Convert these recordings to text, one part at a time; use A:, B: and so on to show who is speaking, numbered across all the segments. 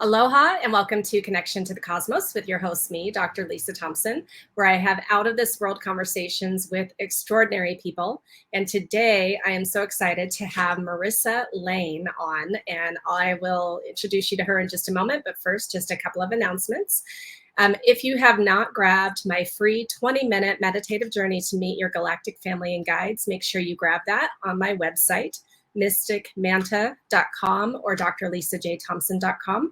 A: Aloha and welcome to Connection to the Cosmos with your host, me, Dr. Lisa Thompson, where I have out of this world conversations with extraordinary people. And today I am so excited to have Marissa Lane on, and I will introduce you to her in just a moment. But first, just a couple of announcements. If you have not grabbed my free 20-minute meditative journey to meet your galactic family and guides, make sure you grab that on my website, mysticmanta.com or drlisajthompson.com.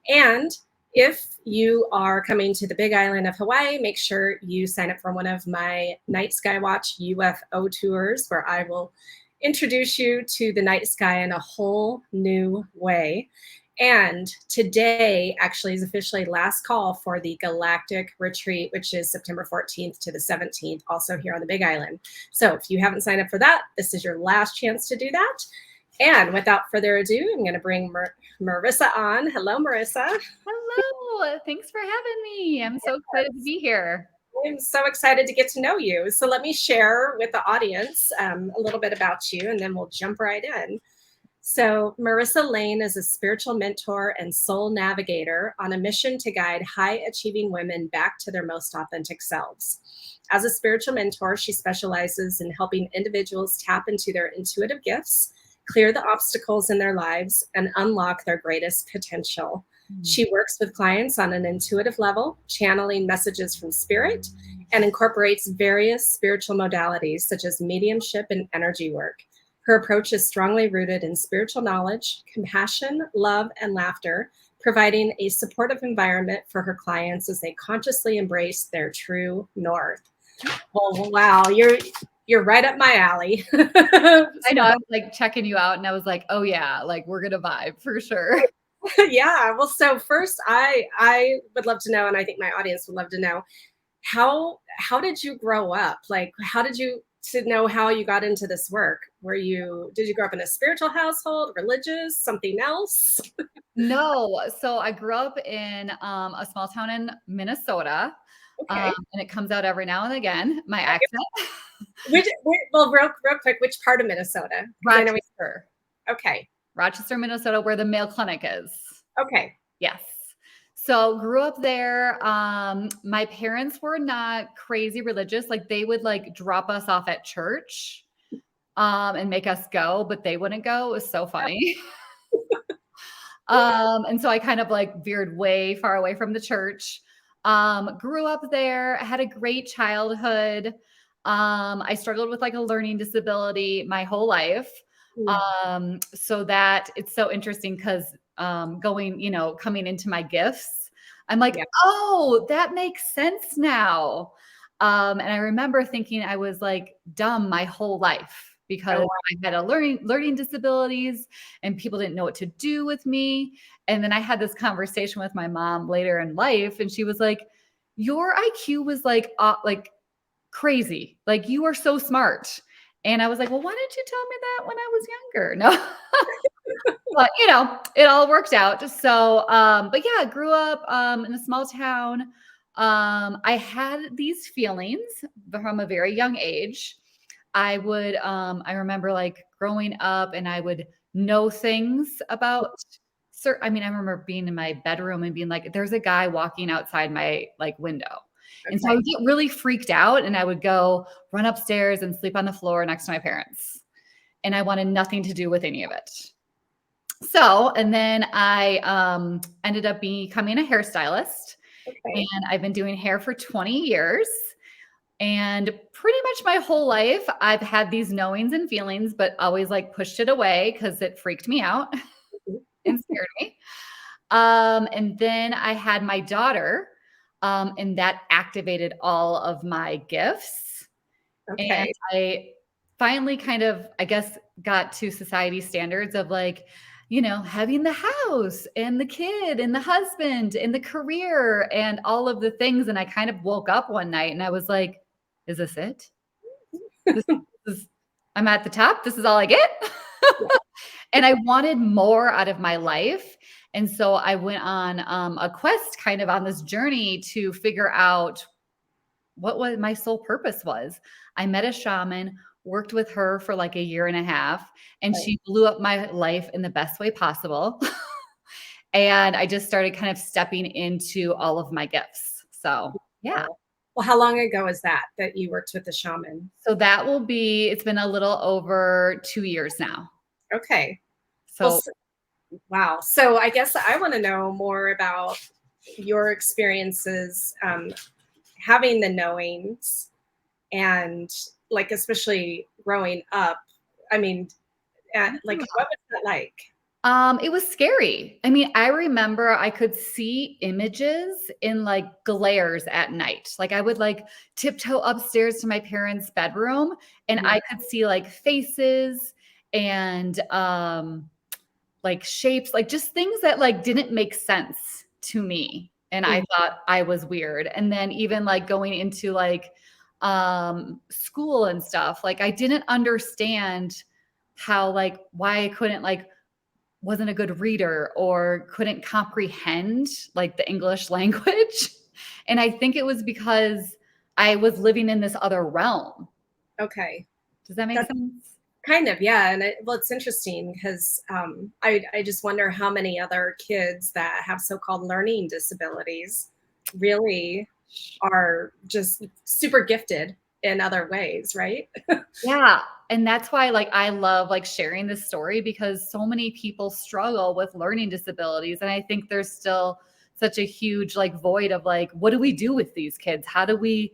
A: And if you are coming to the Big Island of Hawaii, make sure you sign up for one of my Night Sky Watch UFO tours, where I will introduce you to the night sky in a whole new way. And today actually is officially last call for the Galactic Retreat, which is September 14th to the 17th, also here on the Big Island. So if you haven't signed up for that, this is your last chance to do that. And without further ado, I'm going to bring Marissa on. Hello, Marissa.
B: Hello. Thanks for having me. I'm so excited to be here.
A: I'm so excited to get to know you. So let me share with the audience a little bit about you, and then we'll jump right in. So Marissa Lane is a spiritual mentor and soul navigator on a mission to guide high-achieving women back to their most authentic selves. As a spiritual mentor, she specializes in helping individuals tap into their intuitive gifts, clear the obstacles in their lives, and unlock their greatest potential. She works with clients on an intuitive level, channeling messages from spirit, and incorporates various spiritual modalities such as mediumship and energy work. Her approach is strongly rooted in spiritual knowledge, compassion, love, and laughter, providing a supportive environment for her clients as they consciously embrace their true north. Well, wow, you're right up my alley.
B: I know. I was like checking you out, and I was like, oh yeah, like we're gonna vibe for sure.
A: Yeah. Well, so first, I would love to know, and I think my audience would love to know, how did you grow up? Like, how did you to know how you got into this work? Did you grow up in a spiritual household, religious, something else?
B: No. So I grew up in a small town in Minnesota.
A: Okay.
B: And it comes out every now and again, my accent.
A: Well, real quick, which part of Minnesota?
B: Rochester.
A: Okay.
B: Rochester, Minnesota, where the Mayo Clinic is.
A: Okay.
B: Yes. So grew up there. My parents were not crazy religious. Like they would like drop us off at church and make us go, but they wouldn't go. It was so funny. And so I kind of like veered way far away from the church. Grew up there, had a great childhood. I struggled with like a learning disability my whole life. So that it's so interesting because coming into my gifts, I'm like, oh, that makes sense now. And I remember thinking I was like dumb my whole life because I had a learning disabilities and people didn't know what to do with me. And then I had this conversation with my mom later in life, and she was like, your IQ was like crazy. Like you are so smart. And I was like, well, why didn't you tell me that when I was younger? No, but it all worked out. So, but yeah, I grew up in a small town. I had these feelings from a very young age. I remember like growing up and I would know things about I remember being in my bedroom and being like, there's a guy walking outside my like window. And so I would get really freaked out and I would go run upstairs and sleep on the floor next to my parents. And I wanted nothing to do with any of it. So, and then I ended up becoming a hairstylist. And I've been doing hair for 20 years. And pretty much my whole life, I've had these knowings and feelings, but always like pushed it away because it freaked me out and scared me. And then I had my daughter. And that activated all of my gifts. Okay. And I finally kind of, I guess, got to society standards of like, having the house and the kid and the husband and the career and all of the things. And I kind of woke up one night and I was like, is this it? I'm at the top. This is all I get. And I wanted more out of my life. And so I went on a quest kind of on this journey to figure out what my sole purpose was. I met a shaman, worked with her for like a year and a half, and she blew up my life in the best way possible. And I just started kind of stepping into all of my gifts. So, yeah.
A: Well, how long ago is that you worked with the shaman?
B: So that will be, it's been a little over 2 years now.
A: Okay. Well,
B: So,
A: wow. So I guess I want to know more about your experiences having the knowings and like, especially growing up. I mean, like, what was that like?
B: it was scary. I mean, I remember I could see images in like glares at night. Like I would like tiptoe upstairs to my parents' bedroom and
A: Mhm.
B: I could see like faces and like shapes, like just things that like didn't make sense to me. And I
A: Mhm.
B: thought I was weird. And then even like going into like school and stuff, like I didn't understand how like why I couldn't like wasn't a good reader or couldn't comprehend like the English language. And I think it was because I was living in this other realm.
A: Okay.
B: Does that make
A: That's
B: sense?
A: kind of, yeah. And well, it's interesting because I just wonder how many other kids that have so-called learning disabilities really are just super gifted in other ways, right?
B: Yeah. And that's why like I love like sharing this story because so many people struggle with learning disabilities. And I think there's still such a huge like void of like, what do we do with these kids? How do we,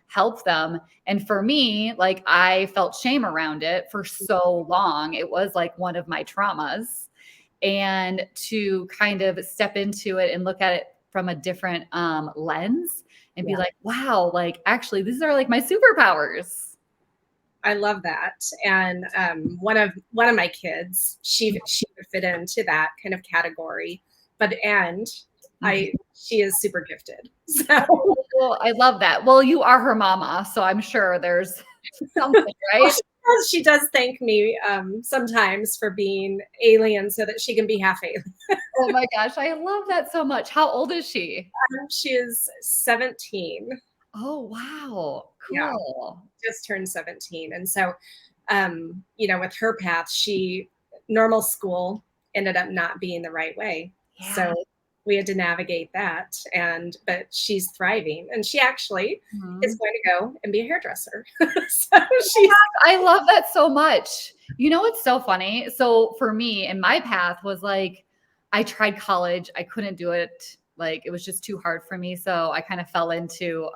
B: help them? And for me, like I felt shame around it for so long. It was like one of my traumas. And to kind of step into it and look at it from a different lens and be
A: Yeah.
B: like, wow, like actually, these are like my superpowers.
A: I love that. And one of my kids, she would fit into that kind of category. But and
B: Mhm.
A: she is super gifted. So
B: Well, I love that. Well, you are her mama, so I'm sure there's something,
A: well,
B: right?
A: she does thank me sometimes for being alien so that she can be half alien.
B: Oh my gosh, I love that so much. How old is she?
A: She is 17.
B: Oh, wow.
A: Yeah,
B: Cool.
A: just turned 17. And so with her path, normal school ended up not being the right way.
B: Yeah.
A: So we had to navigate that. But she's thriving and she actually is
B: Mhm.
A: going to go and be a hairdresser. So she's
B: I love that so much. You know what's so funny? So for me, and my path was like, I tried college, I couldn't do it. Like it was just too hard for me. So I kind of fell into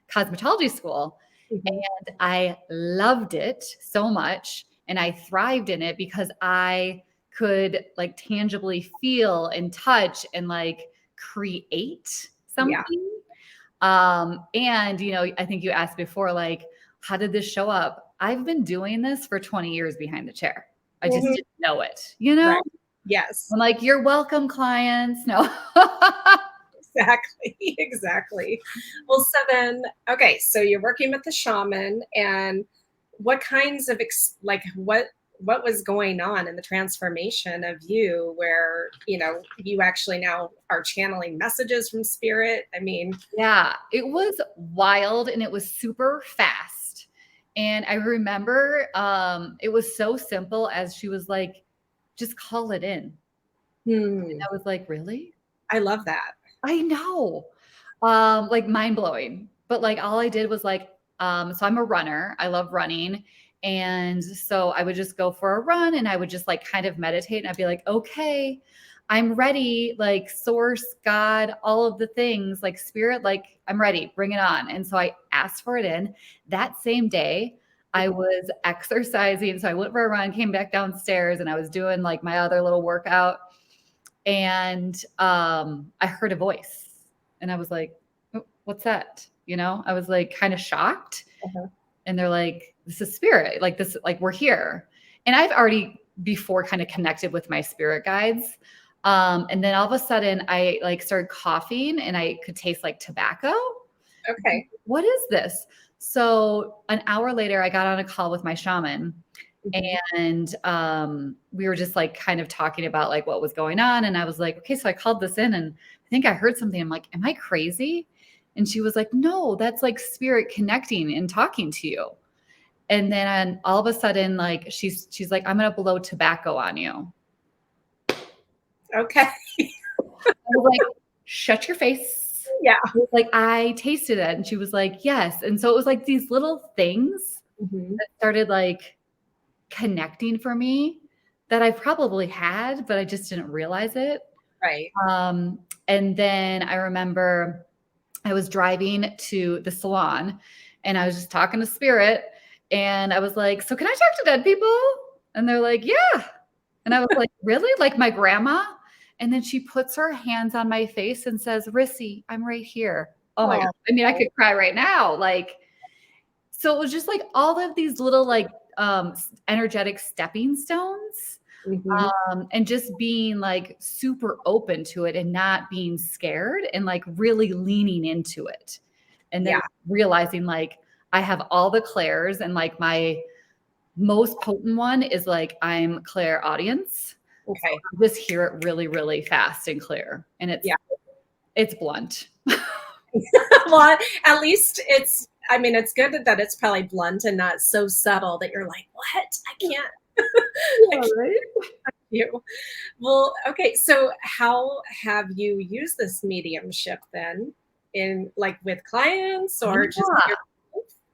B: cosmetology school.
A: Mhm.
B: And I loved it so much and I thrived in it because I could like tangibly feel and touch and like create
A: Yeah.
B: something. And I think you asked before, like, how did this show up? I've been doing this for 20 years behind the chair. I just
A: Mhm.
B: didn't know it.
A: Right. Yes.
B: I'm like, you're welcome, clients. No.
A: Exactly. Exactly. Well, so then, okay, so you're working with the shaman, and what kinds of like what was going on in the transformation of you, where you actually now are channeling messages from spirit? I mean,
B: Yeah, it was wild and it was super fast. And I remember it was so simple as she was like, just call it in.
A: hmm,
B: I was like, really?
A: I love that.
B: I know. Like mind blowing. But like all I did was like, so I'm a runner. I love running. And so I would just go for a run and I would just like kind of meditate and I'd be like, okay, I'm ready. Like source, God, all of the things, like spirit, like I'm ready, bring it on. And so I asked for it in. That same day, I was exercising. So I went for a run, came back downstairs, and I was doing like my other little workout and I heard a voice and I was like, "Oh, what's that?" I was like kind of shocked.
A: Uh-huh.
B: And they're like, this is spirit, like this, like we're here. And I've already before kind of connected with my spirit guides. And then all of a sudden I like started coughing and I could taste like tobacco.
A: Okay.
B: What is this? So an hour later, I got on a call with my shaman
A: Mhm.
B: and we were just like kind of talking about like what was going on. And I was like, okay, so I called this in and I think I heard something. I'm like, am I crazy? And she was like, no, that's like spirit connecting and talking to you. And then all of a sudden, like she's like, I'm gonna blow tobacco on you.
A: Okay.
B: I was like, shut your face.
A: Yeah.
B: I was like, I tasted it. And she was like, yes. And so it was like these little things
A: Hmm.
B: that started like connecting for me that I probably had, but I just didn't realize it.
A: Right.
B: And then I remember I was driving to the salon and I was just talking to Spirit and I was like, so can I talk to dead people? And they're like, yeah. And I was like, really? Like my grandma? And then she puts her hands on my face and says, Rissy, I'm right here. Oh my God.
A: Oh.
B: I mean, I could cry right now. Like, so it was just like all of these little like energetic stepping stones,
A: Hmm.
B: and just being like super open to it and not being scared and like really leaning into it. And then
A: Yeah.
B: realizing like I have all the clairs and like my most potent one is like I'm clairaudience. So
A: Okay.
B: I just hear it really, really fast and clear. And
A: Yeah.
B: it's blunt.
A: Well, at least it's, I mean, it's good that it's probably blunt and not so subtle that you're like, what? I can't. I
B: Yeah,
A: can't
B: right?
A: you. Well, okay. So how have you used this mediumship then in like with clients or just
B: Yeah.
A: your?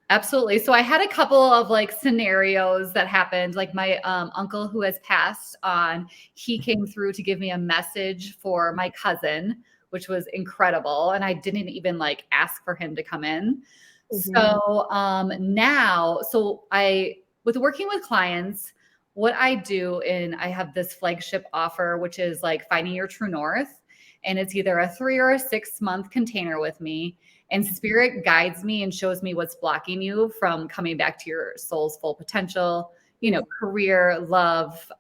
B: Absolutely. So I had a couple of like scenarios that happened. Like my uncle who has passed on, he came through to give me a message for my cousin, which was incredible. And I didn't even like ask for him to come in.
A: Mhm.
B: So now, so I, with working with clients, what I do, and I have this flagship offer, which is like finding your true north. And it's either a 3 or a 6 month container with me, and spirit guides me and shows me what's blocking you from coming back to your soul's full potential, career, love,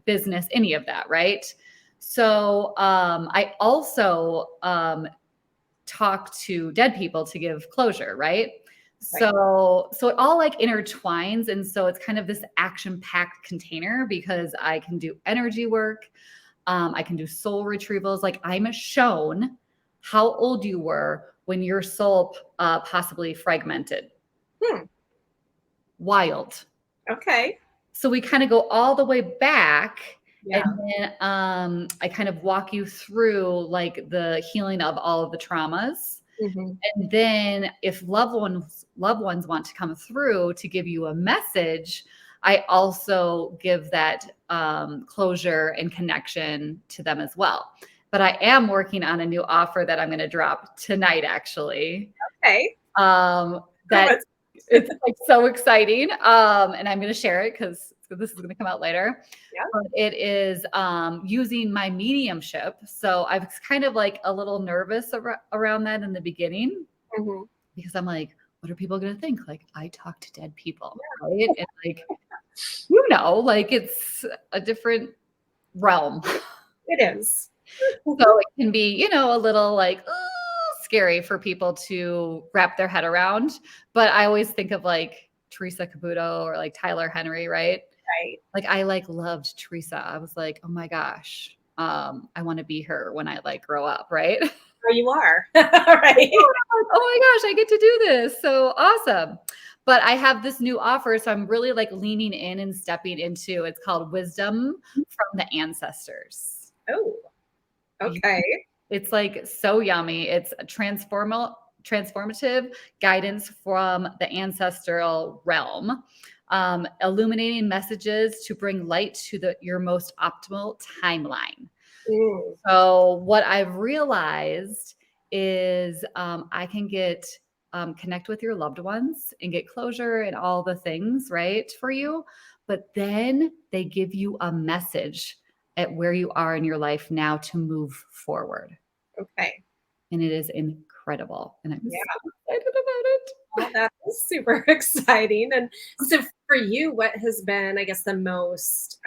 B: business, any of that, right? So I also talk to dead people to give closure, right?
A: Right.
B: So it all like intertwines, and so it's kind of this action packed container because I can do energy work, I can do soul retrievals. Like I'm shown how old you were when your soul possibly fragmented.
A: Hmm.
B: Wild.
A: Okay.
B: So we kind of go all the way back, and
A: Yeah.
B: then I kind of walk you through like the healing of all of the traumas.
A: Hmm.
B: And then if loved ones want to come through to give you a message, I also give that closure and connection to them as well. But I am working on a new offer that I'm going to drop tonight, actually.
A: Okay. Oh,
B: That it's like so exciting. And I'm going to share it because this is going to come out later.
A: yeah.
B: But it is using my mediumship. So I was kind of like a little nervous around that in the beginning
A: Hmm.
B: because I'm like, what are people going to think? Like, I talk to dead people, right? And like it's a different realm.
A: It is.
B: So it can be, a little like scary for people to wrap their head around. But I always think of like Teresa Caputo or like Tyler Henry, right?
A: Right.
B: Like I like loved Teresa. I was like, oh my gosh, I want to be her when I like grow up, right?
A: Where you are. Right.
B: Oh my gosh, I get to do this. So awesome. But I have this new offer. So I'm really like leaning in and stepping into it's called Wisdom from the Ancestors.
A: Oh, okay.
B: It's like so yummy. It's a transformative guidance from the ancestral realm, illuminating messages to bring light to your most optimal timeline.
A: Mm.
B: So what I've realized is I can connect with your loved ones and get closure and all the things, right, for you. But then they give you a message at where you are in your life now to move forward.
A: Okay.
B: And it is incredible. And I'm
A: Yeah.
B: so excited about it.
A: Well, that is super exciting. And so for you, what has been, I guess, the most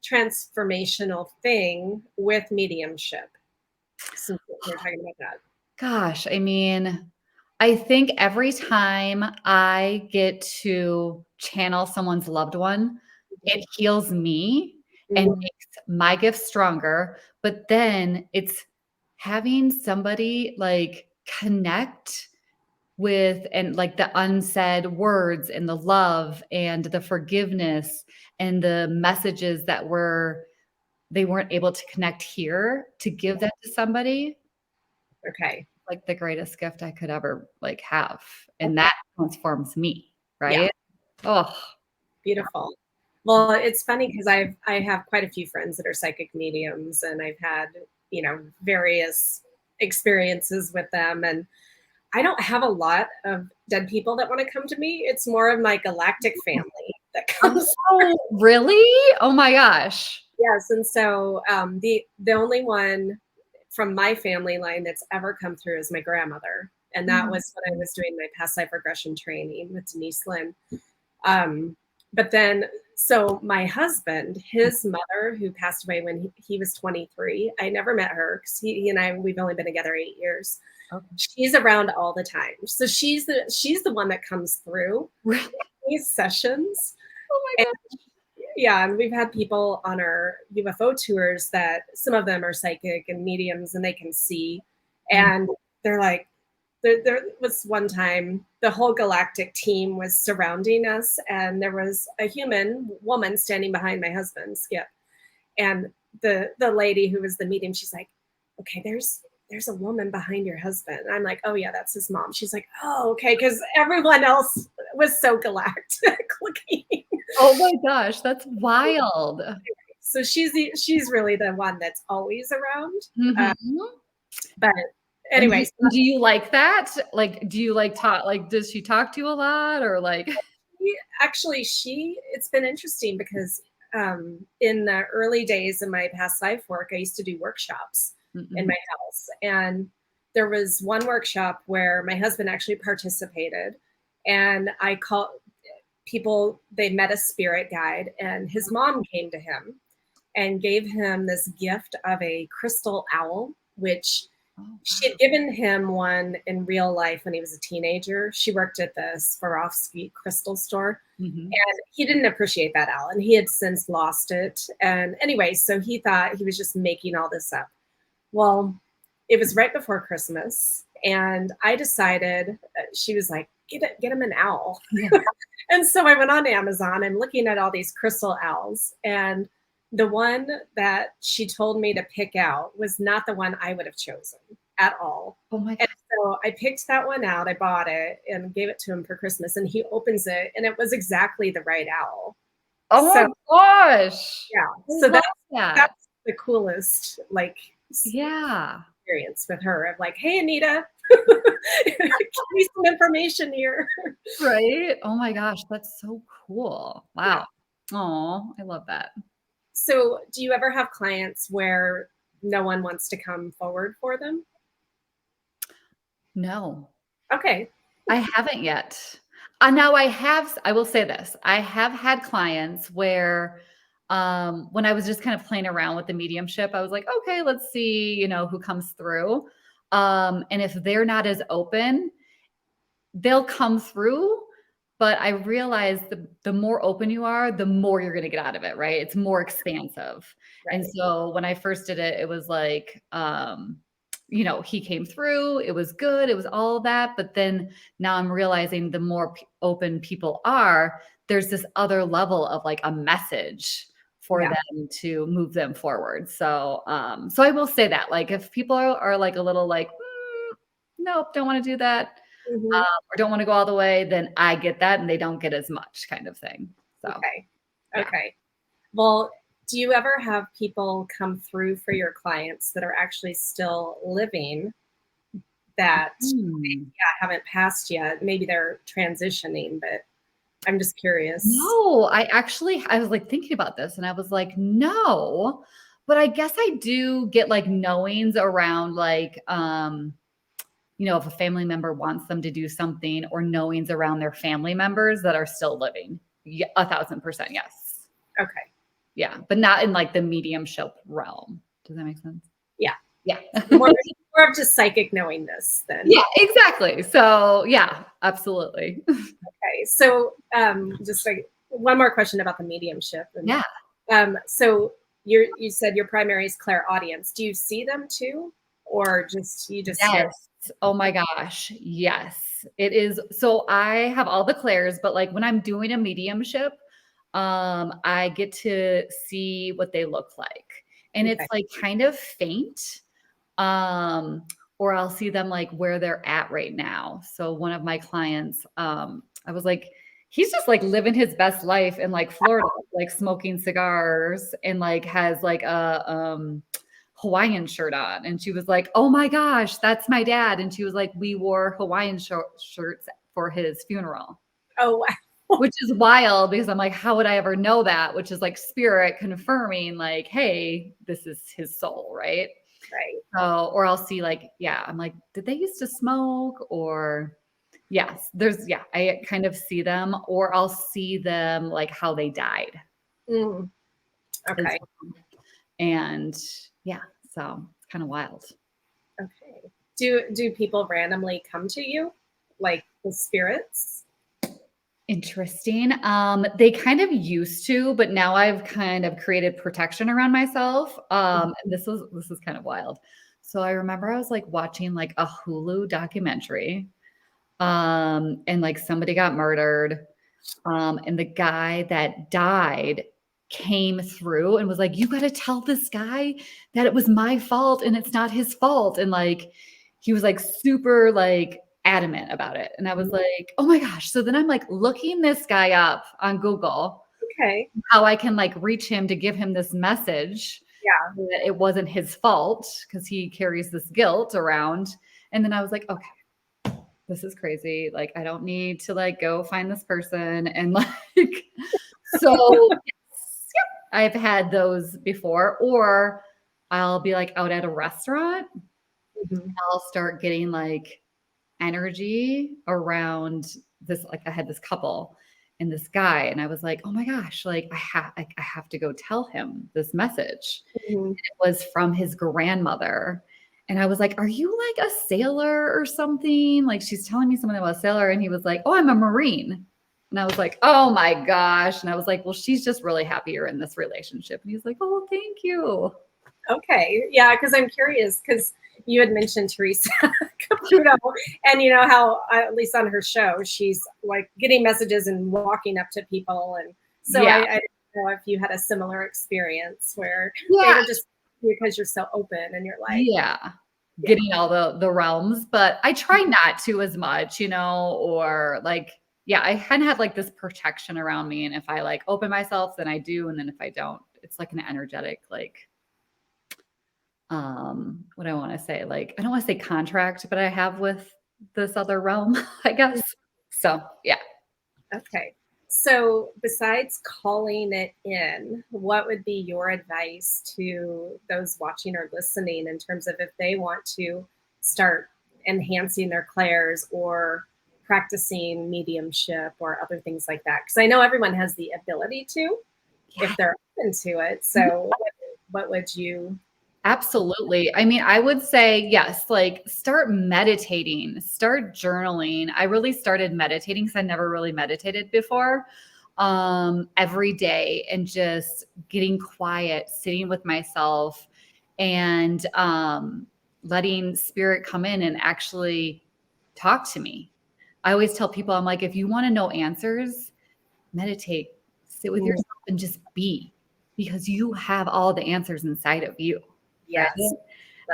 A: transformational thing with mediumship since we're talking about that?
B: Gosh, I mean, I think every time I get to channel someone's loved one, it heals me and
A: Mhm.
B: makes my gift stronger. But then it's having somebody like connect with and like the unsaid words and the love and the forgiveness and the messages that were they weren't able to connect here to give that to somebody,
A: Okay.
B: like the greatest gift I could ever like have. And that transforms me,
A: Yeah.
B: right? Oh,
A: Beautiful. Well, it's funny because I have quite a few friends that are psychic mediums, and I've had, various experiences with them. And I don't have a lot of dead people that want to come to me. It's more of my galactic family that comes.
B: oh, really? Oh my gosh.
A: Yes, and so the only one from my family line that's ever come through is my grandmother, and that was when I was doing my past life regression training with Denise Lynn. Um, but then, so my husband, his mother, who passed away when he was 23, I never met her because he and I, we've only been together 8 years.
B: Okay.
A: She's around all the time. So she's the one that comes through
B: Really?
A: these sessions.
B: Oh my
A: And
B: god.
A: yeah, and we've had people on our UFO tours that some of them are psychic and mediums and they can see. And they're like, there was one time the whole galactic team was surrounding us, and there was a human woman standing behind my husband, Skip. And the lady who was the medium, she's like, okay, there's a woman behind your husband. And I'm like, oh yeah, that's his mom. She's like, oh, okay, because everyone else was so galactic looking.
B: Oh my gosh, that's wild.
A: So she's really the one that's always around. Uh,
B: Mhm.
A: but
B: And
A: anyway,
B: do you like that? Like, do you like talk? Like, does she talk to you a lot, or like?
A: actually, it's been interesting because in the early days of my past life work, I used to do workshops in my house. And there was one workshop where my husband actually participated. And I called people, they met a spirit guide, and his mom came to him and gave him this gift of a crystal owl, which
B: Oh,
A: she had given him one in real life when he was a teenager. She worked at the Swarovski crystal store,
B: mhm.
A: and he didn't appreciate that owl, and he had since lost it. And anyway, so he thought he was just making all this up. Well, it was right before Christmas, and I decided, she was like, get him an owl.
B: Yeah.
A: And so I went on Amazon. I'm looking at all these crystal owls, and the one that she told me to pick out was not the one I would have chosen at all.
B: Oh my
A: And
B: god.
A: so I picked that one out. I bought it and gave it to him for Christmas, and he opens it, and it was exactly the right owl.
B: Oh
A: So
B: my gosh.
A: yeah,
B: I
A: so
B: love that.
A: that's the coolest like
B: Yeah.
A: experience with her of like, hey Anita, give me some information here.
B: Right? Oh my gosh, that's so cool.
A: Yeah.
B: Wow. Oh, I love that.
A: So do you ever have clients where no one wants to come forward for them?
B: No,
A: Okay.
B: I haven't yet. Now I will say this. I have had clients where when I was just kind of playing around with the mediumship, I was like, okay, let's see, who comes through. And if they're not as open, they'll come through, but I realize the more open you are, the more you're gonna get out of it, right? It's more expansive. And
A: Right.
B: so when I first did it, it was like, he came through, it was good, it was all of that. But then now I'm realizing the more open people are, there's this other level of like a message for
A: Yeah.
B: them to move them forward. So I will say that, like, if people are like a little like, nope, don't want to do that,
A: Hmm.
B: or don't want to go all the way, then I get that and they don't get as much kind of thing. So,
A: Okay.
B: yeah.
A: Okay. Well, do you ever have people come through for your clients that are actually still living that
B: Hmm.
A: haven't passed yet? Maybe they're transitioning, but I'm just curious.
B: No, I was like thinking about this and I was like, no, but I guess I do get like knowings around like, if a family member wants them to do something, or knowings around their family members that are still living. Yeah, 1,000% yes.
A: Okay.
B: Yeah, but not in like the mediumship realm. Does that make sense?
A: Yeah.
B: Yeah.
A: More of just psychic knowingness then.
B: Yeah, exactly. So, yeah, absolutely.
A: Okay. So just like one more question about the mediumship. And
B: Yeah.
A: so you said your primary is clairaudience. Do you see them too? Or you just hear?
B: Yes. Oh my gosh. Yes. It is. So I have all the clairs, but like when I'm doing a mediumship, I get to see what they look like. and it's
A: Okay.
B: like kind of faint. Um, or I'll see them like where they're at right now. So one of my clients, I was like, he's just like living his best life in like Florida, like smoking cigars and like has like a Hawaiian shirt on. And she was like, "Oh my gosh, that's my dad." And she was like, "We wore Hawaiian shirts for his funeral."
A: Oh, wow.
B: Which is wild because I'm like, how would I ever know that? Which is like spirit confirming, like, hey, this is his soul, right?
A: Right.
B: So, or I'll see like, yeah, I'm like, did they used to smoke? Or yes, I kind of see them, or I'll see them like how they died.
A: Mm,
B: as
A: okay.
B: well. And yeah, so it's kind of wild.
A: Okay. Do people randomly come to you, like the spirits?
B: Interesting. They kind of used to, but now I've kind of created protection around myself. And this is kind of wild. So I remember I was like watching like a Hulu documentary, and like somebody got murdered, and the guy that died came through and was like, "You got to tell this guy that it was my fault and it's not his fault." And like, he was like super like adamant about it. And I was like, "Oh my gosh." So then I'm like looking this guy up on Google,
A: Okay.
B: how I can like reach him to give him this message
A: Yeah.
B: that it wasn't his fault because he carries this guilt around. And then I was like, okay, this is crazy. Like, I don't need to like go find this person. And like, so yes, yep, I've had those before. Or I'll be like out at a restaurant.
A: Mhm.
B: I'll start getting like energy around this. Like, I had this couple and this guy, and I was like, oh my gosh, like I have to go tell him this message.
A: Mhm.
B: It was from his grandmother. And I was like, "Are you like a sailor or something?" Like, she's telling me something about a sailor. And he was like, "Oh, I'm a Marine." And I was like, "Oh my gosh." And I was like, "Well, she's just really happy you're in this relationship." And he's like, "Oh, thank you."
A: Okay. Yeah, because I'm curious because you had mentioned Teresa Caputo, and you know how at least on her show she's like getting messages and walking up to people, and so
B: Yeah.
A: I didn't know if you had a similar experience where they
B: Yeah.
A: would just because you're so open and you're like,
B: Yeah.
A: yeah,
B: Getting all the realms, but I try not to as much, or like, yeah, I kind of have like this protection around me. And if I like open myself, then I do. And then if I don't, it's like an energetic, like, what I want to say, like, I don't want to say contract, but I have with this other realm, I guess. So yeah.
A: okay. So, besides calling it in, what would be your advice to those watching or listening in terms of if they want to start enhancing their clairs or practicing mediumship or other things like that? Because I know everyone has the ability to
B: Yeah.
A: if they're open to it. So, what would you?
B: Absolutely. I mean, I would say yes, like start meditating, start journaling. I really started meditating because I never really meditated before. Every day and just getting quiet, sitting with myself and letting spirit come in and actually talk to me. I always tell people, I'm like, if you want to know answers, meditate, sit with yourself and just be, because you have all the answers inside of you. Right.
A: Yes,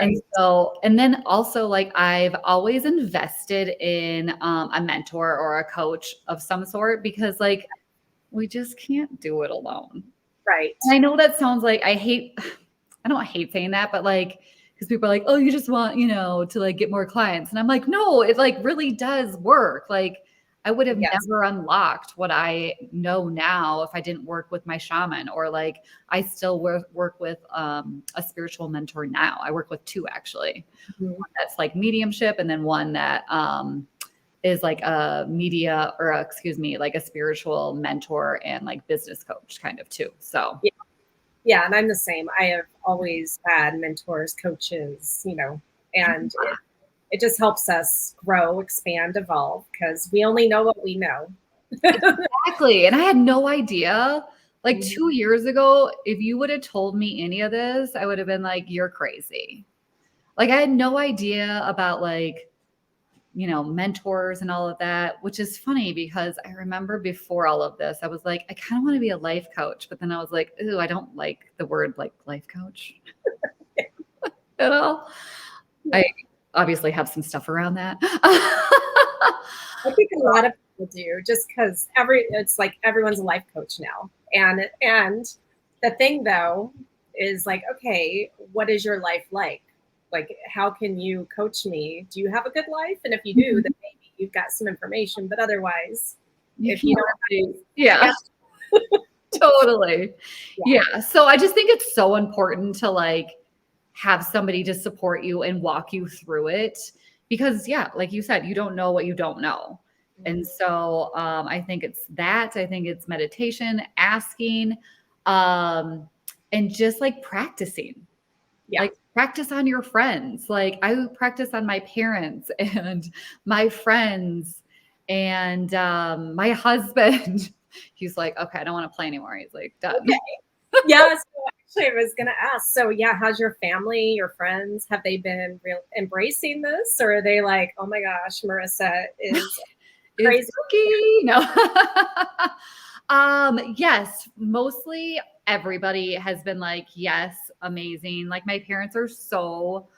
B: And
A: right,
B: so, and then also, like, I've always invested in a mentor or a coach of some sort because, like, we just can't do it alone.
A: right.
B: And I know that sounds like I don't hate saying that, but like, because people are like, oh, you just want, to like get more clients. And I'm like, no, it like really does work. Like, I would have
A: Yes.
B: never unlocked what I know now if I didn't work with my shaman, or like I still work with a spiritual mentor now. I work with two actually.
A: Mhm.
B: One that's like mediumship, and then one that is like a media, or excuse me, like a spiritual mentor and like business coach kind of too. So
A: Yeah. Yeah, and I'm the same. I have always had mentors, coaches, and it just helps us grow, expand, evolve because we only know what we know.
B: exactly. And I had no idea. Like
A: Mhm.
B: 2 years ago, if you would have told me any of this, I would have been like, you're crazy. Like, I had no idea about like mentors and all of that, which is funny because I remember before all of this, I was like, I kind of want to be a life coach, but then I was like, ooh, I don't like the word like life coach at all. I obviously have some stuff around that.
A: I think a lot of people do, just because it's like everyone's a life coach now. And the thing though is like, okay, what is your life like? Like, how can you coach me? Do you have a good life? And if you do, then maybe you've got some information. But otherwise, if you don't,
B: yeah, totally. Yeah. So I just think it's so important to like have somebody to support you and walk you through it because like you said, you don't know what you don't know. And so I think it's that. I think it's meditation, asking, and just like practicing. Like practice on your friends. Like I practice on my parents and my friends and my husband. He's like, okay, I don't want to play anymore. He's like, done.
A: Okay. Yeah. So actually, I was going to ask. So yeah, how's your family, your friends? Have they been embracing this, or are they like, oh my gosh, Marissa is crazy?
B: No. Yes, mostly everybody has been like, yes, amazing. Like my parents are so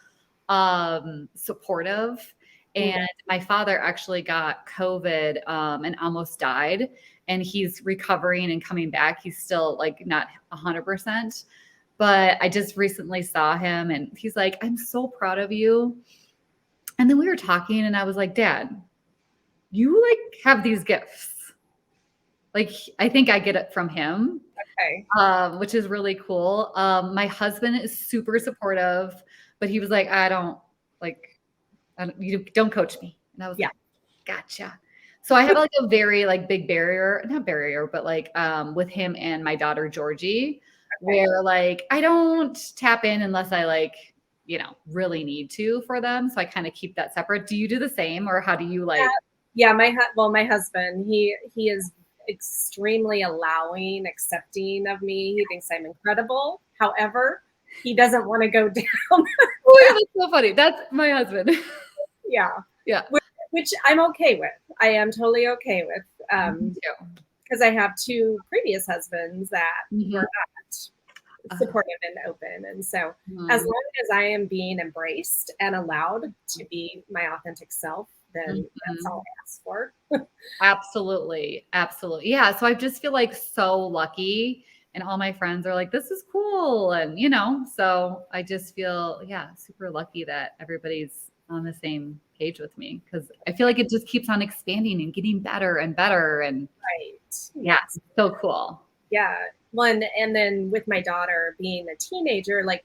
B: supportive. And my father actually got COVID and almost died. And he's recovering and coming back. He's still like not 100%. But I just recently saw him and he's like, I'm so proud of you. And then we were talking and I was like, Dad, you like have these gifts. Like, I think I get it from him, which is really cool. My husband is super supportive, but he was like, you don't coach me. And I was like, gotcha. So I have like a very like big not barrier, but like with him and my daughter, Georgie, where like, I don't tap in unless I like, really need to for them. So I kind of keep that separate. Do you do the same or how do you like?
A: Yeah. My husband, he is extremely allowing, accepting of me. He thinks I'm incredible. However, he doesn't want to go down.
B: Oh, yeah, that's so funny. That's my husband.
A: Yeah. Which I'm okay with. I am totally okay with. Because I have two previous husbands that were not supportive and open. And so as long as I am being embraced and allowed to be my authentic self, then that's all I ask for.
B: Absolutely. Absolutely. Yeah. So I just feel like so lucky and all my friends are like, this is cool. And, so I just feel, super lucky that everybody's on the same page with me because I feel like it just keeps on expanding and getting better and better. And so cool.
A: Yeah. Well, and then with my daughter being a teenager, like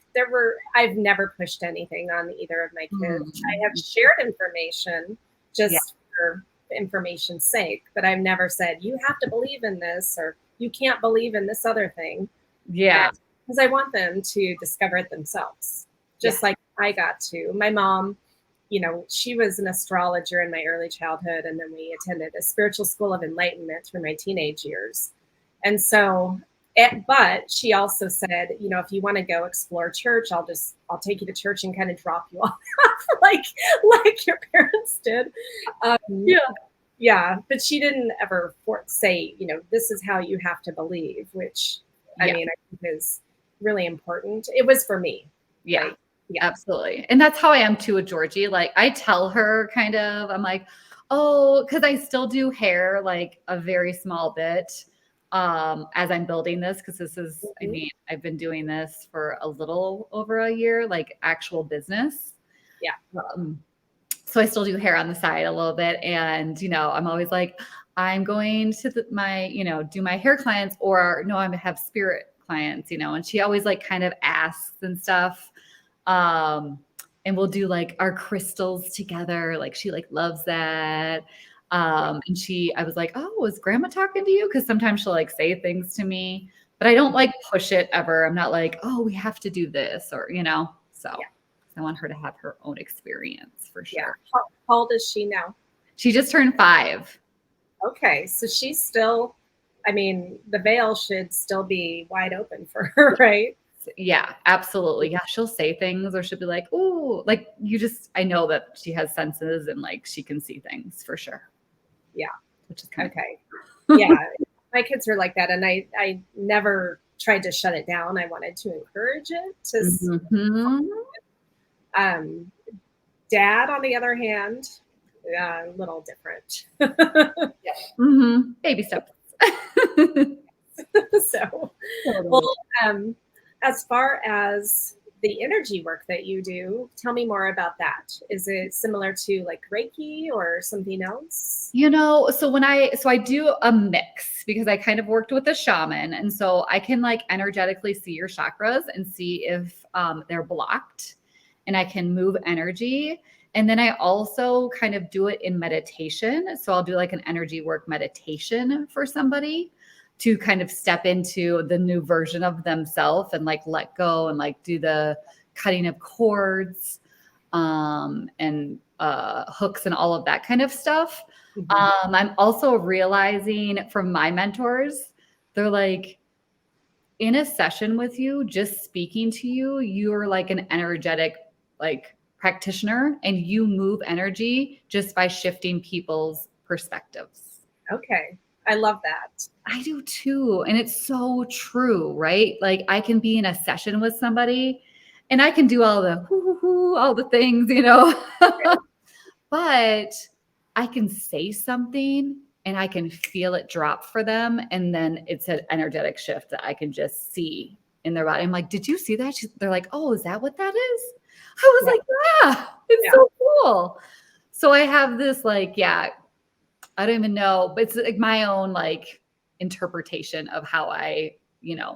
A: I've never pushed anything on either of my kids. I have shared information just for information's sake, but I've never said, you have to believe in this or you can't believe in this other thing.
B: Yeah.
A: Because I want them to discover it themselves, just like I got to. My mom, she was an astrologer in my early childhood, and then we attended a spiritual school of enlightenment through my teenage years. And so, but she also said, if you want to go explore church, I'll take you to church and kind of drop you off like your parents did. But she didn't ever say, this is how you have to believe, which I mean, I think is really important. It was for me.
B: Yeah. Right? Yeah, absolutely. And that's how I am too with Georgie. Like I tell her kind of, I'm like, oh, cause I still do hair like a very small bit as I'm building this. Cause this is, I mean, I've been doing this for a little over a year, like actual business.
A: Yeah.
B: So I still do hair on the side a little bit. And, I'm always like, I'm going to do my hair clients or no, I'm gonna have spirit clients, and she always like kind of asks and stuff. And we'll do like our crystals together. Like she like loves that. And I was like, oh, was grandma talking to you? Cause sometimes she'll like say things to me, but I don't like push it ever. I'm not like, oh, we have to do this or, so I want her to have her own experience for sure.
A: Yeah. How old is she now?
B: She just turned 5.
A: Okay. So she's still, I mean, the veil should still be wide open for her, right?
B: Yeah, absolutely. Yeah, she'll say things or she'll be like, "Ooh," like I know that she has senses and like she can see things for sure,
A: Yeah.
B: which is kind
A: Okay.
B: of
A: Yeah. My kids are like that. And I never tried to shut it down. I wanted to encourage it
B: Mhm.
A: um, dad, on the other hand, a little different.
B: Baby steps.
A: So, well,
B: Totally.
A: um, as far as the energy work that you do, tell me more about that. Is it similar to like Reiki or something else?
B: So I do a mix because I kind of worked with a shaman, and so I can like energetically see your chakras and see if they're blocked, and I can move energy. And then I also kind of do it in meditation. So I'll do like an energy work meditation for somebody to kind of step into the new version of themselves and like let go and like do the cutting of cords and hooks and all of that kind of stuff.
A: Mhm.
B: I'm also realizing from my mentors, they're like, in a session with you, just speaking to you, you're like an energetic like practitioner and you move energy just by shifting people's perspectives.
A: Okay. I love that.
B: I do too. And it's so true, right? Like I can be in a session with somebody and I can do all the all the things, but I can say something and I can feel it drop for them. And then it's an energetic shift that I can just see in their body. I'm like, did you see that? They're like, oh, is that what that is? I was
A: Yeah.
B: like, yeah, it's
A: Yeah.
B: so cool. So I have this like, yeah, I don't even know, but it's like my own like interpretation of how I,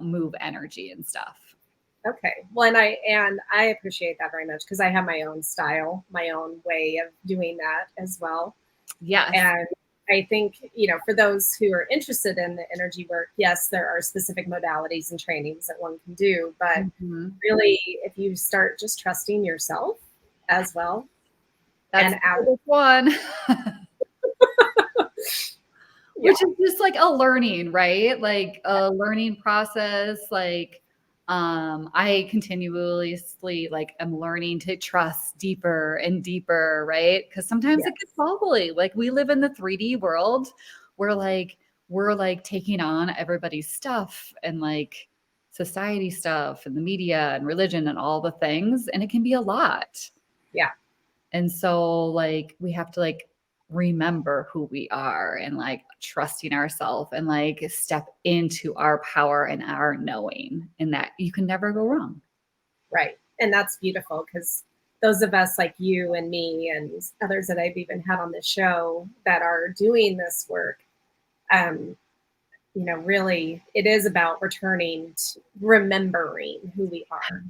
B: move energy and stuff.
A: Okay. Well, and I appreciate that very much because I have my own style, my own way of doing that as well.
B: Yes.
A: And I think, for those who are interested in the energy work, yes, there are specific modalities and trainings that one can do. But
B: Mhm.
A: really, if you start just trusting yourself as well,
B: That's
A: and
B: the biggest one.
A: yeah,
B: Which is just like a learning, right? Like a learning process. Like, I continuously like am learning to trust deeper and deeper, right? Because sometimes it gets
A: yes,
B: wobbly. Like we live in the 3D world where like we're like taking on everybody's stuff and like society stuff and the media and religion and all the things. And it can be a lot.
A: yeah,
B: And so like we have to like remember who we are and like trusting ourselves and like step into our power and our knowing and that you can never go wrong.
A: right. And that's beautiful because those of us like you and me and others that I've even had on the show that are doing this work, um, really it is about returning to remembering who we are.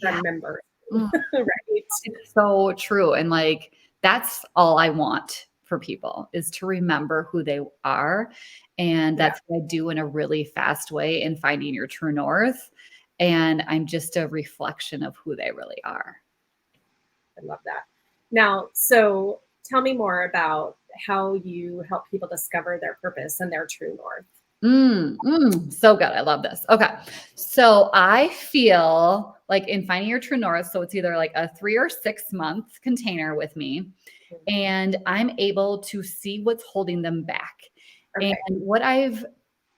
B: Yeah.
A: Remember,
B: Mm,
A: right?
B: it's so true. And like that's all I want for people is to remember who they are. And
A: Yeah,
B: that's what I do in a really fast way in finding your true north. And I'm just a reflection of who they really are.
A: I love that. Now, so tell me more about how you help people discover their purpose and their true north.
B: So good. I love this. Okay. So I feel like in finding your true north, so it's either like a 3 or 6 month container with me, and I'm able to see what's holding them back. And
A: Okay.
B: what I've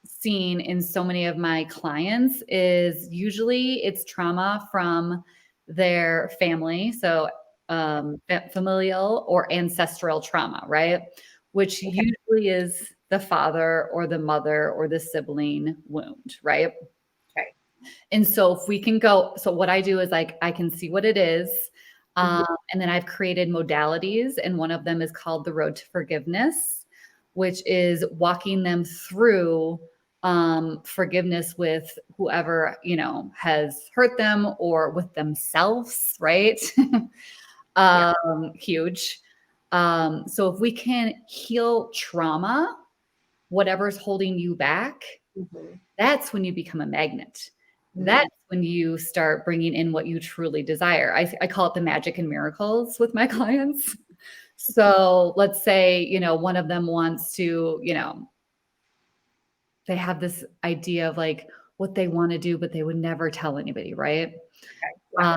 B: seen in so many of my clients is usually it's trauma from their family. So familial or ancestral trauma, right? Which
A: Okay.
B: usually is the father or the mother or the sibling wound, right?
A: Okay.
B: And so if we can go, so what I do is like I can see what it is.
A: Mhm.
B: And then I've created modalities, and one of them is called the Road to Forgiveness, which is walking them through forgiveness with whoever has hurt them or with themselves, right?
A: Yeah.
B: Huge. So if we can heal trauma, whatever's holding you back,
A: Mhm.
B: that's when you become a magnet.
A: Mm.
B: That's when you start bringing in what you truly desire. I call it the magic and miracles with my clients. So let's say, one of them wants to, they have this idea of like, what they want to do, but they would never tell anybody, right?
A: Okay. Yeah.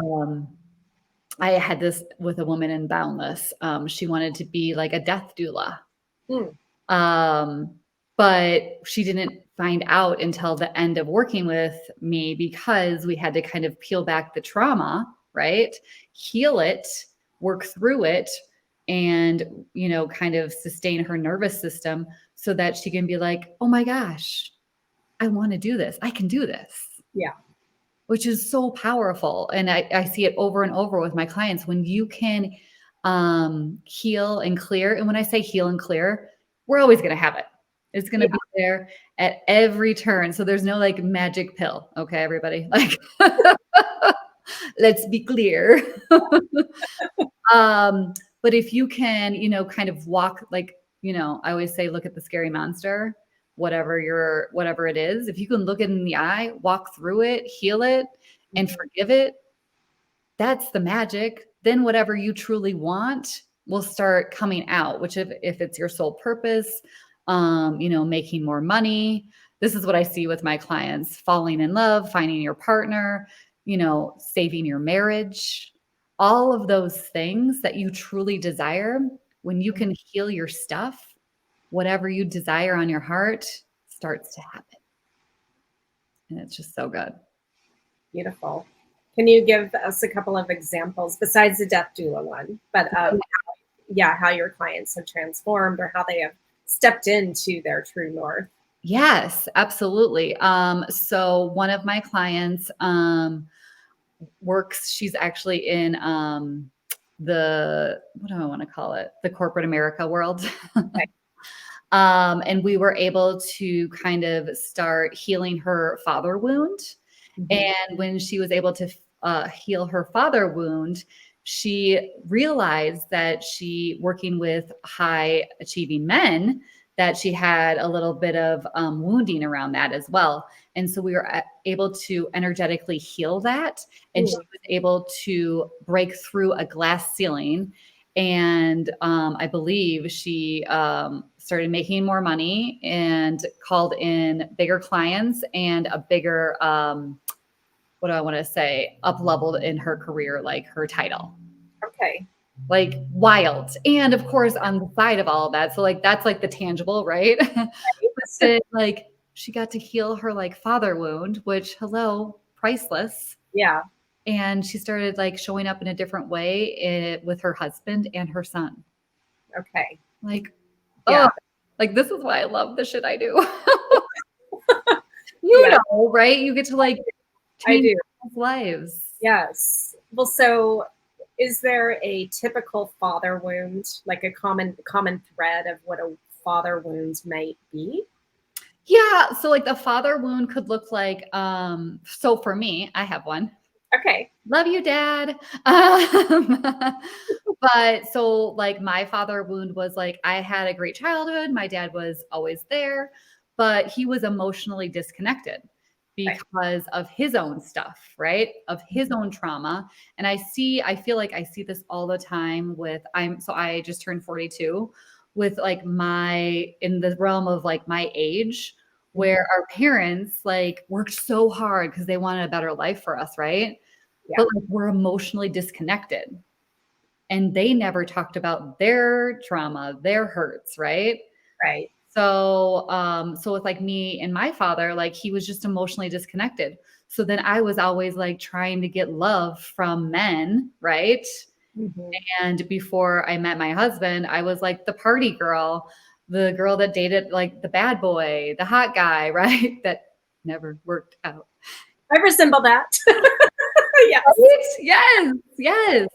B: I had this with a woman in Boundless. She wanted to be like a death doula.
A: Mm.
B: Um, but she didn't find out until the end of working with me because we had to kind of peel back the trauma, right? Heal it, work through it, and, kind of sustain her nervous system so that she can be like, oh my gosh, I want to do this. I can do this,
A: Yeah.
B: which is so powerful. And I see it over and over with my clients when you can heal and clear. And when I say heal and clear, we're always going to have it. It's going to
A: Yeah.
B: be there at every turn. So there's no like magic pill. Okay, everybody. Like, let's be clear. But if you can, kind of walk like, I always say, look at the scary monster, whatever it is. If you can look it in the eye, walk through it, heal it, and forgive it, that's the magic. Then whatever you truly want will start coming out, which if it's your sole purpose, making more money. This is what I see with my clients: falling in love, finding your partner, saving your marriage, all of those things that you truly desire. When you can heal your stuff, whatever you desire on your heart starts to happen. And it's just so good.
A: Beautiful. Can you give us a couple of examples besides the death doula one, but how your clients have transformed or how they have stepped into their true north?
B: Yes, absolutely. So one of my clients she's actually in what do I want to call it? The corporate America world.
A: Okay.
B: And we were able to kind of start healing her father wound. And when she was able to heal her father wound, she realized that working with high achieving men, that she had a little bit of wounding around that as well. And so we were able to energetically heal that. And she was able to break through a glass ceiling. And I believe she started making more money and called in bigger clients and a bigger, what do I want to say, up-leveled in her career, like her title.
A: Okay.
B: Like wild. And of course, on the side of all of that, so like that's like the tangible, right? But then, like she got to heal her like father wound, which priceless.
A: Yeah.
B: And she started like showing up in a different way with her husband and her son.
A: Okay.
B: Like,
A: Yeah.
B: like this is why I love the shit I do.
A: Yeah.
B: Right? You get to like
A: I
B: change
A: do.
B: people's lives.
A: Yes. Well, so is there a typical father wound, like a common thread of what a father wound might be?
B: Yeah. So like the father wound could look like, so for me, I have one.
A: Okay.
B: Love you, Dad. But so like my father wound was like, I had a great childhood. My dad was always there, but he was emotionally disconnected because of his own stuff, right? Of his own trauma. And I feel like I see this all the time I just turned 42 with like in the realm of like my age, where our parents like worked so hard because they wanted a better life for us, right?
A: Yeah.
B: But like we're emotionally disconnected. And they never talked about their trauma, their hurts, right?
A: Right.
B: So, so with like me and my father, like he was just emotionally disconnected. So then I was always like trying to get love from men, right? And before I met my husband, I was like the party girl, the girl that dated like the bad boy, the hot guy, right? That never worked out.
A: I resemble that. Yes.
B: Right? Yes, yes.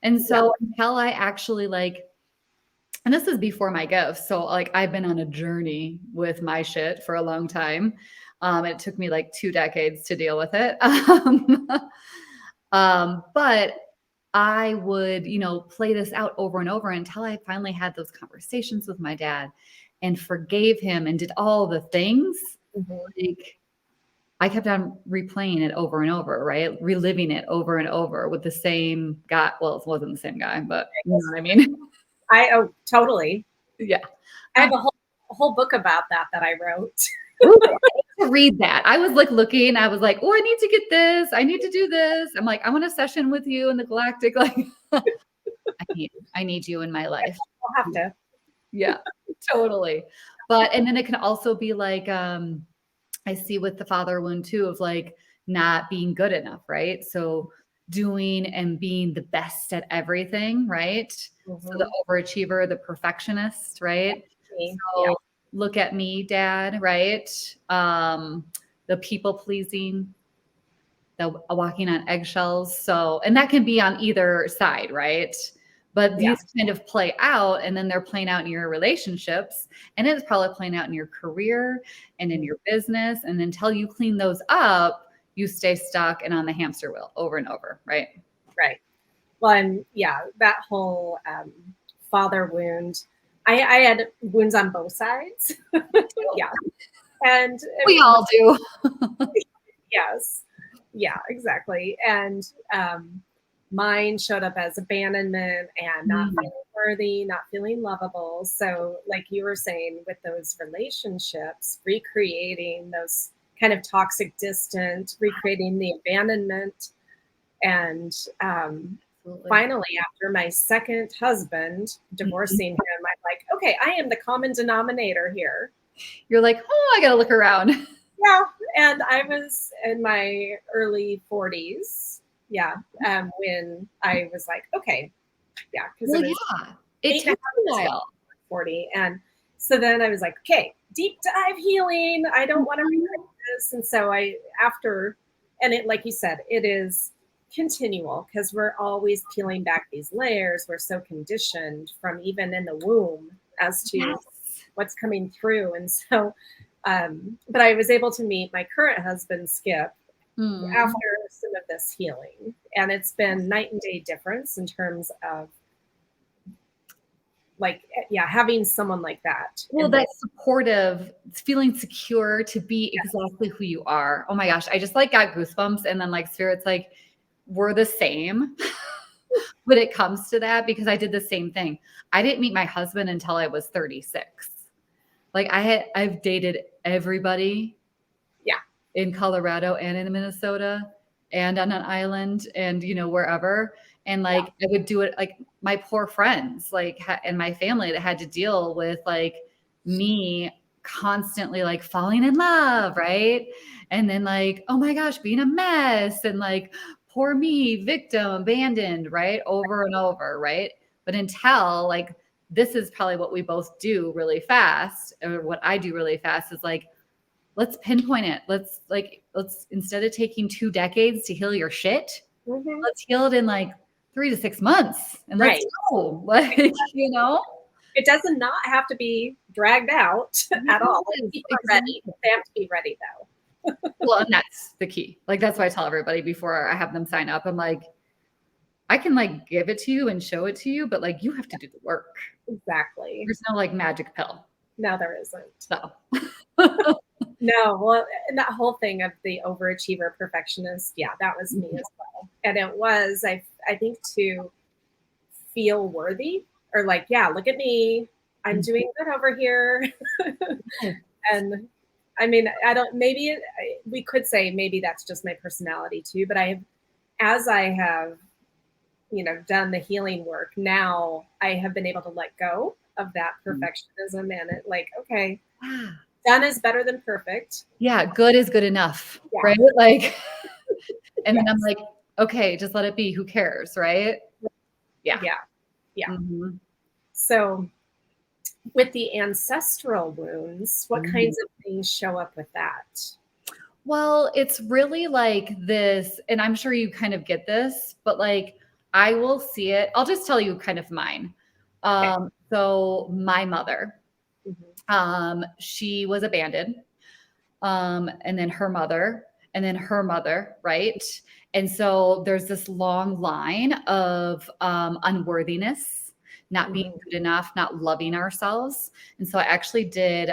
B: And so until I actually and this is before my gifts. So like I've been on a journey with my shit for a long time. It took me like 2 decades to deal with it. But I would, play this out over and over until I finally had those conversations with my dad and forgave him and did all the things. Like I kept on replaying it over and over, right? Reliving it over and over with the same guy. Well, it wasn't the same guy, but you know what I mean?
A: Totally.
B: Yeah.
A: I have a whole book about that I wrote.
B: Ooh, to read that. I was like looking, I was like, oh, I need to get this. I need to do this. I'm like, I want a session with you in the galactic. Like, I need you in my life.
A: I'll have to.
B: Yeah, totally. But, and then it can also be like, I see with the father wound too, of like not being good enough, right? So doing and being the best at everything, right? So the overachiever, the perfectionist, right?
A: Yeah.
B: So look at me, dad, right? The people pleasing, the walking on eggshells. So, and that can be on either side, right? But
A: Yeah.
B: these kind of play out, and then they're playing out in your relationships, and it's probably playing out in your career and in your business. And until you clean those up, you stay stuck and on the hamster wheel over and over, right?
A: Right. Well, and yeah, that whole father wound. I had wounds on both sides. Yeah. And
B: We all do.
A: yes. Yeah, exactly. And mine showed up as abandonment and not feeling worthy, not feeling lovable. So, like you were saying, with those relationships, recreating those kind of toxic distance, recreating the abandonment. And finally, after my second husband, divorcing him, I'm like, okay, I am the common denominator here.
B: You're like, oh, I got to look around.
A: Yeah. And I was in my early 40s. Yeah. When I was like, okay. Yeah. Because
B: Well,
A: it was
B: yeah, it takes a while.
A: 40. And so then I was like, okay, deep dive healing. I don't want to regret this. And so after, and it, like you said, it is continual because we're always peeling back these layers. We're so conditioned from even in the womb as to what's coming through. And so, but I was able to meet my current husband, Skip, after some of this healing. And it's been night and day difference in terms of like, yeah, having someone like that.
B: Well, that's supportive, feeling secure to be exactly who you are. Oh my gosh, I just like got goosebumps. And then like Spirit's like, we're the same when it comes to that, because I did the same thing. I didn't meet my husband until I was 36. Like I've dated everybody.
A: Yeah.
B: In Colorado and in Minnesota and on an island and, you know, wherever. And like, I would do it like my poor friends, like, and my family that had to deal with like me constantly like falling in love. Right. And then like, oh my gosh, being a mess and like, poor me, victim, abandoned, right. Over and over. Right. But until like, this is probably what we both do really fast, or what I do really fast is like, let's pinpoint it. Let's instead of taking 2 decades to heal your shit, let's heal it in like 3 to 6 months and let's go. Like, you know,
A: it does not have to be dragged out at all. People are ready. They have to be ready though.
B: Well, and that's the key. Like, that's why I tell everybody before I have them sign up, I'm like, I can like give it to you and show it to you, but like, you have to do the work.
A: Exactly.
B: There's no like magic pill.
A: No, there isn't.
B: So
A: no, well, and that whole thing of the overachiever perfectionist, yeah, that was me as well. And it was, I think, to feel worthy or like, yeah, look at me, I'm doing good over here. And I mean, I don't, maybe we could say maybe that's just my personality too, but as I have, you know, done the healing work, now I have been able to let go of that perfectionism and it like, okay, done is better than perfect.
B: Yeah, good is good enough, right? Like, and then I'm like, okay, just let it be. Who cares, right? Yeah.
A: So with the ancestral wounds, what kinds of things show up with that?
B: Well, it's really like this, and I'm sure you kind of get this, but like I will see it. I'll just tell you kind of mine. So my mother, she was abandoned. And then her mother, and then her mother, right? And so there's this long line of unworthiness, not being good enough, not loving ourselves. And so I actually did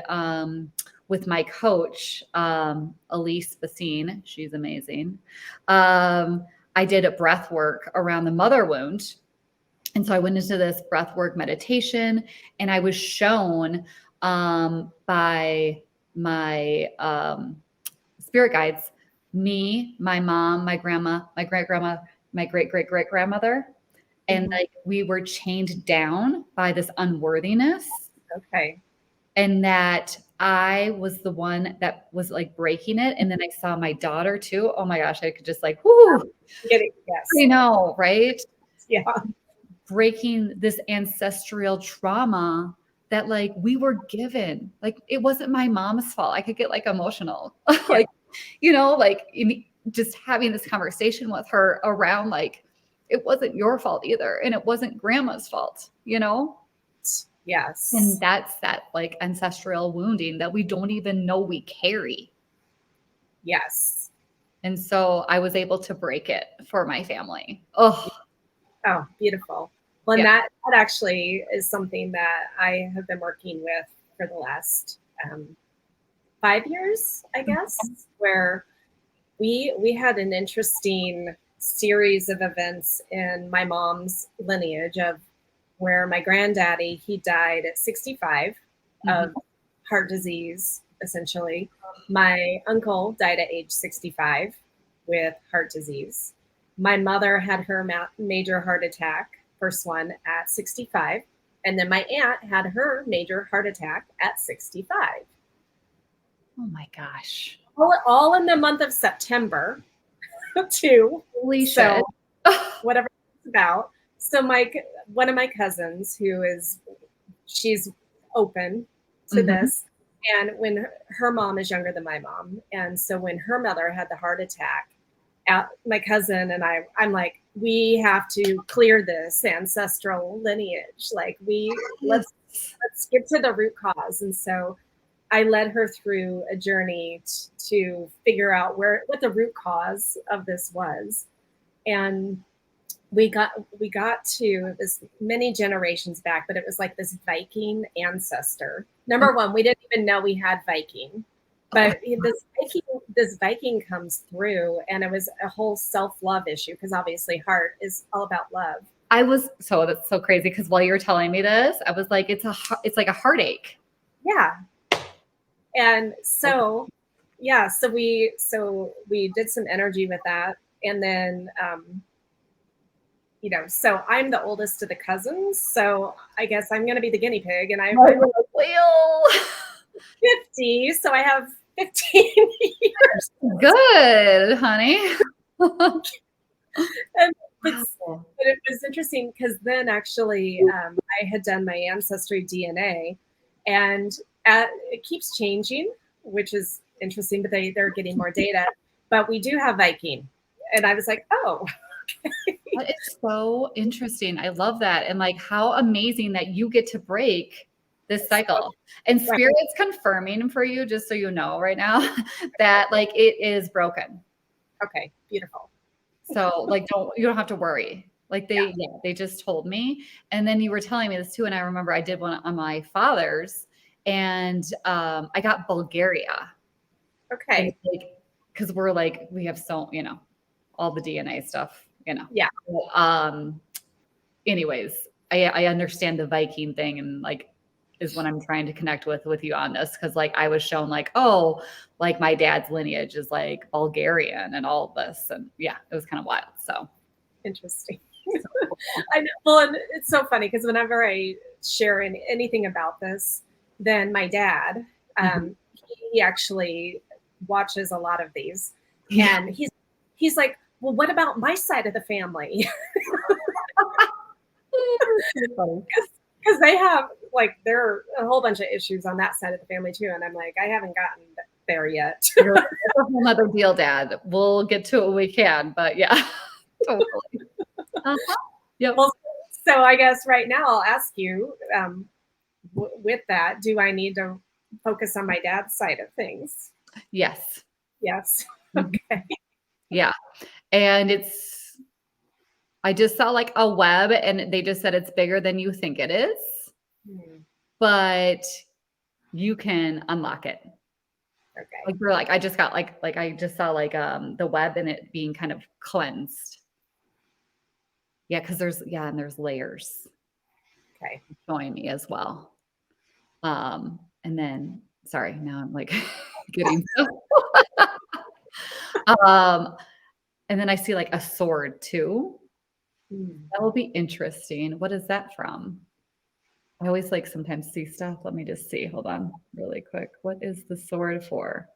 B: with my coach, Elise Basine, she's amazing. I did a breath work around the mother wound. And so I went into this breath work meditation, and I was shown by my spirit guides, me, my mom, my grandma, my great grandma, my great great great grandmother. And like we were chained down by this unworthiness.
A: Okay.
B: And that I was the one that was like breaking it. And then I saw my daughter too. Oh my gosh, I could just like, whoo,
A: Yes.
B: I know, right?
A: Yeah.
B: Breaking this ancestral trauma that like we were given. Like it wasn't my mom's fault. I could get like emotional.
A: Yeah.
B: Like, like just having this conversation with her around like it wasn't your fault either. And it wasn't grandma's fault,
A: Yes.
B: And that's that like ancestral wounding that we don't even know we carry.
A: Yes.
B: And so I was able to break it for my family. Oh,
A: Beautiful. Well, and
B: yeah.
A: that actually is something that I have been working with for the last 5 years, I guess, where we had an interesting series of events in my mom's lineage of where my granddaddy, he died at 65 of heart disease, essentially. My uncle died at age 65 with heart disease. My mother had her major heart attack, first one at 65. And then my aunt had her major heart attack at 65.
B: Oh my gosh.
A: All in the month of September, too.
B: Holy
A: So
B: shit.
A: whatever it's about. So one of my cousins she's open to this. And when her mom is younger than my mom. And so when her mother had the heart attack, my cousin and I'm like, we have to clear this ancestral lineage. Like let's get to the root cause. And so I led her through a journey to figure out what the root cause of this was. And we got to this many generations back, but it was like this Viking ancestor. Number one, we didn't even know we had Viking, but this Viking comes through, and it was a whole self-love issue because obviously heart is all about love.
B: That's so crazy because while you were telling me this, I was like, it's like a heartache.
A: Yeah. And so we did some energy with that, and then so I'm the oldest of the cousins, so I guess I'm going to be the guinea pig, and I'm 50, so I have 15 years.
B: Good, honey.
A: But it was interesting because then actually I had done my ancestry DNA, and it keeps changing, which is interesting, but they're getting more data. But we do have Viking, and I was like, oh.
B: That is so interesting. I love that. And like how amazing that you get to break this cycle. And Spirit's confirming for you, just so you know right now, that like it is broken.
A: Okay, beautiful.
B: So like you don't have to worry. Like they just told me. And then you were telling me this too. And I remember I did one on my father's, and I got Bulgaria.
A: Okay.
B: Because we're like, we have all the DNA stuff.
A: Yeah.
B: Anyways, I understand the Viking thing, and like is what I'm trying to connect with you on this, because like I was shown like, oh, like my dad's lineage is like Bulgarian and all of this, and yeah, it was kind of wild. So
A: interesting. I know. Well, and it's so funny because whenever I share anything about this, then my dad, he actually watches a lot of these, and he's like, well, what about my side of the family? Because they have there are a whole bunch of issues on that side of the family too, and I'm like, I haven't gotten there yet.
B: It's a whole other deal, Dad. We'll get to it when we can, but yeah, totally. Yep.
A: Well, so I guess right now I'll ask you, with that, do I need to focus on my dad's side of things?
B: Yes.
A: Yes. Okay.
B: Yeah. And I just saw like a web, and they just said it's bigger than you think it is, but you can unlock it.
A: Okay.
B: I just got I just saw the web and it being kind of cleansed. Yeah. Cause and there's layers.
A: Okay.
B: Showing me as well. And then, sorry, now I'm like getting And then I see like a sword too.
A: Hmm.
B: That will be interesting. What is that from? I always like sometimes see stuff. Let me just see. Hold on really quick. What is the sword for?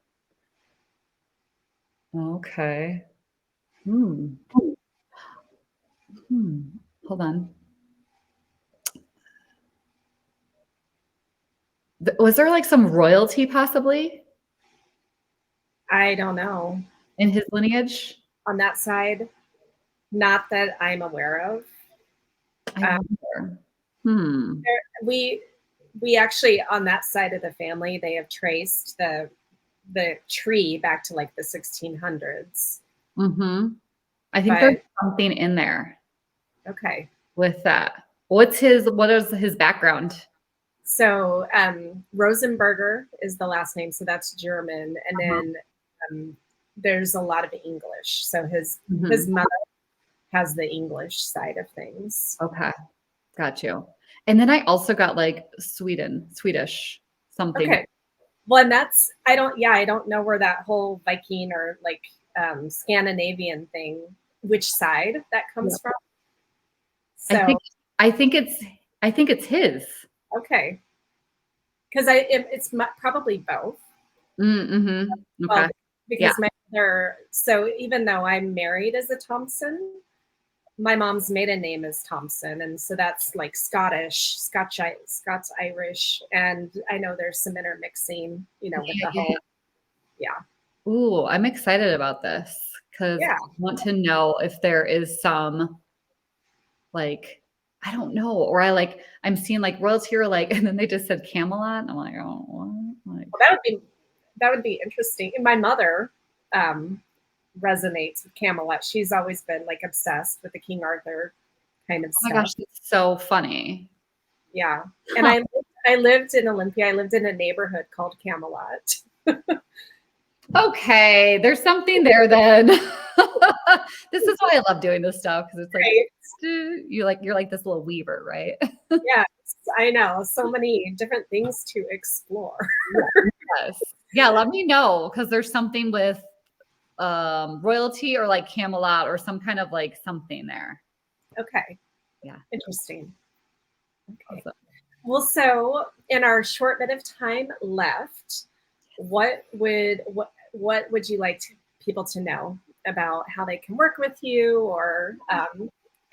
B: Okay. Hmm. Hmm. Hold on. Was there like some royalty possibly
A: I don't know.
B: in his lineage?
A: On that side, not that I'm aware of.
B: I
A: Um,
B: wonder. Hmm.
A: we we actually on that side of the family, they have traced the tree back to like the 1600s.
B: Mm-hmm. I think there's
A: But
B: something in there
A: okay.
B: with that. What is his background?
A: So Rosenberger is the last name, so that's German, and
B: Uh-huh.
A: then there's a lot of English. So his
B: Mhm.
A: mother has the English side of things.
B: Okay, got you. And then I also got like Swedish something.
A: Okay, well, and that's I don't know where that whole Viking or like Scandinavian thing, which side that
B: Yeah.
A: comes from.
B: I think
A: So
B: I think it's I think it's his.
A: okay, because it's probably both.
B: Mhm.
A: Well,
B: Okay. Yeah.
A: because my mother, so even though I'm married as a Thompson, my mom's maiden name is Thompson, and so that's like Scots Irish, and I know there's some intermixing, with
B: Yeah,
A: the
B: yeah.
A: whole, yeah,
B: Ooh, I'm excited about this because
A: yeah.
B: I want to know if there is some like I don't know, or I'm seeing like royalty or like and then they just said Camelot. And I'm like, oh what? Like
A: Well, that would be interesting. And my mother um, resonates with Camelot. She's always been like obsessed with the King Arthur kind of
B: oh my gosh,
A: stuff.
B: it's so funny.
A: Yeah, and I lived in Olympia. I lived in a neighborhood called Camelot.
B: Okay, there's something there then. This is why I love doing this stuff because it's like
A: Right?
B: you're like this little weaver, right?
A: Yes, I know. So many different things to explore.
B: Yes. Yeah, let me know because there's something with royalty or like Camelot or some kind of like something there.
A: Okay,
B: Yeah.
A: interesting. Okay.
B: Awesome.
A: Well, so in our short bit of time left, what would you like people to know about how they can work with you, or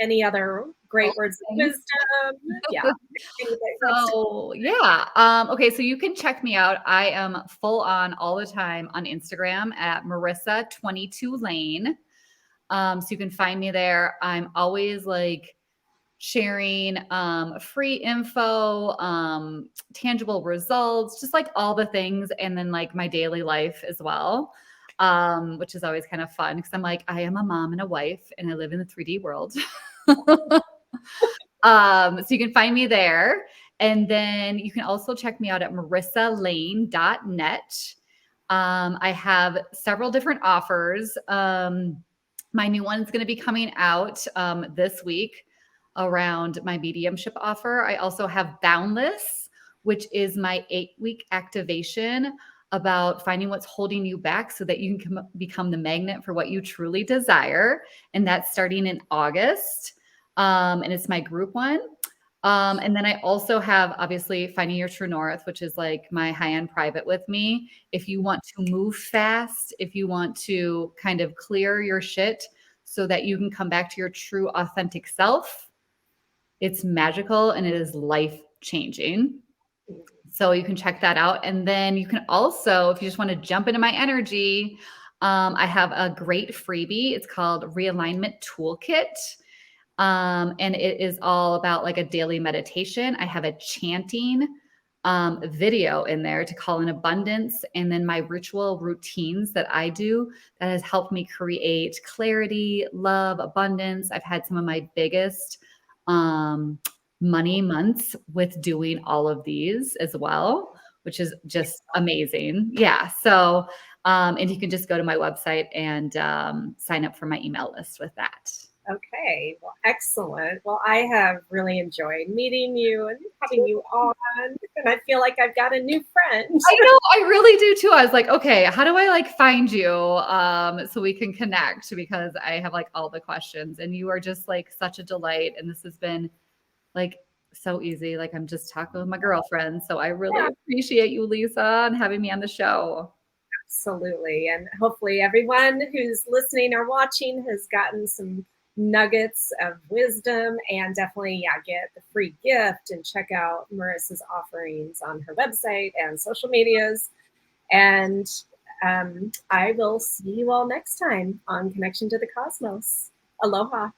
A: any other
B: All
A: great words of
B: things.
A: wisdom? Yeah, anything that comes to.
B: So yeah. Okay, so you can check me out. I am full on all the time on Instagram at Marissa 22 Lane. So you can find me there. I'm always like sharing free info, tangible results, just like all the things, and then like my daily life as well. Which is always kind of fun because I'm like, I am a mom and a wife and I live in the 3D world. So you can find me there. And then you can also check me out at marissalane.net. I have several different offers. My new one's going to be coming out this week around my mediumship offer. I also have Boundless, which is my 8-week activation about finding what's holding you back so that you can become the magnet for what you truly desire. And that's starting in August. And it's my group one. And then I also have obviously Finding Your True North, which is like my high end private with me. If you want to move fast, if you want to kind of clear your shit so that you can come back to your true authentic self, it's magical and it is life changing. So you can check that out. And then you can also, if you just want to jump into my energy, I have a great freebie. It's called Realignment Toolkit. And it is all about like a daily meditation. I have a chanting video in there to call in abundance, and then my ritual routines that I do that has helped me create clarity, love, abundance. I've had some of my biggest um, money months with doing all of these as well, which is just amazing. Yeah. So, and you can just go to my website and sign up for my email list with that.
A: Okay, well, excellent. Well, I have really enjoyed meeting you and having you on. and I feel like I've got a new friend.
B: I know, I really do too. I was like, okay, how do I like find you so we can connect, because I have like all the questions and you are just like such a delight, and this has been like so easy. Like I'm just talking with my girlfriend. So I really
A: Yeah,
B: appreciate you, Lisa, and having me on the show.
A: absolutely. And hopefully everyone who's listening or watching has gotten some nuggets of wisdom, and definitely, yeah, get the free gift and check out Marissa's offerings on her website and social medias. And I will see you all next time on Connection to the Cosmos. Aloha.